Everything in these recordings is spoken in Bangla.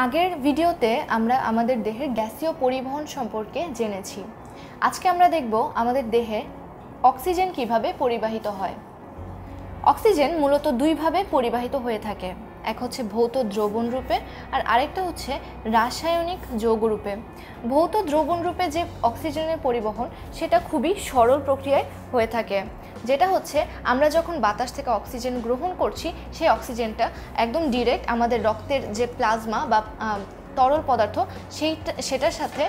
আগের ভিডিওতে আমরা আমাদের দেহের গ্যাসীয় পরিবহন সম্পর্কে জেনেছি। আজকে আমরা দেখব আমাদের দেহে অক্সিজেন কিভাবে পরিবাহিত হয়। অক্সিজেন মূলত দুইভাবে পরিবাহিত হয়ে থাকে, এক হচ্ছে ভৌত দ্রবণ রূপে আর আরেকটা হচ্ছে রাসায়নিক যৌগ রূপে। ভৌত দ্রবণ রূপে যে অক্সিজেনের পরিবহন সেটা খুবই সরল প্রক্রিয়ায় হয়ে থাকে, যেটা হচ্ছে আমরা যখন বাতাস থেকে অক্সিজেন গ্রহণ করছি সেই অক্সিজেনটা একদম ডিরেক্ট আমাদের রক্তের যে প্লাজমা বা তরল পদার্থ সেটার সাথে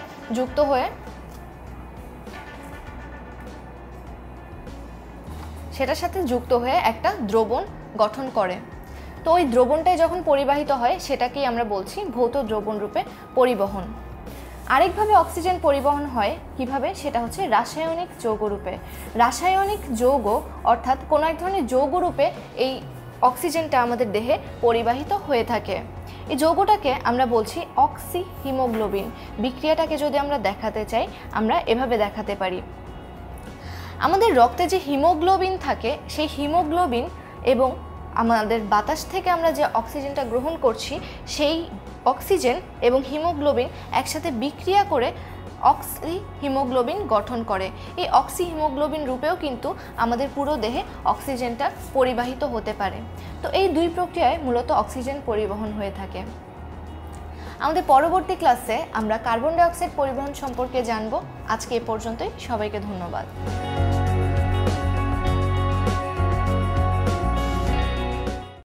যুক্ত হয়ে একটা দ্রবণ গঠন করে। তো ওই দ্রবণটাই যখন পরিবাহিত হয় সেটাকেই আমরা বলছি ভৌত দ্রবণ রূপে পরিবহন। আরেকভাবে অক্সিজেন পরিবহন হয় কিভাবে, সেটা হচ্ছে রাসায়নিক যৌগ রূপে। রাসায়নিক যৌগ অর্থাৎ কোনো এক ধরনের যৌগ রূপে এই অক্সিজেনটা আমাদের দেহে পরিবাহিত হয়ে থাকে। এই যৌগটাকে আমরা বলছি অক্সি হিমোগ্লোবিন। বিক্রিয়াটাকে যদি আমরা দেখাতে চাই আমরা এভাবে দেখাতে পারি। আমাদের রক্তে যে হিমোগ্লোবিন থাকে সেই হিমোগ্লোবিন এবং আমাদের বাতাস থেকে আমরা যে অক্সিজেনটা গ্রহণ করছি সেই অক্সিজেন এবং হিমোগ্লোবিন একসাথে বিক্রিয়া করে অক্সি হিমোগ্লোবিন গঠন করে। এই অক্সি হিমোগ্লোবিন রূপেও কিন্তু আমাদের পুরো দেহে অক্সিজেনটা পরিবাহিত হতে পারে। তো এই দুই প্রক্রিয়ায় মূলত অক্সিজেন পরিবহন হয়ে থাকে। আমাদের পরবর্তী ক্লাসে আমরা কার্বন ডাই অক্সাইড পরিবহন সম্পর্কে জানব। আজকে এ পর্যন্তই, সবাইকে ধন্যবাদ।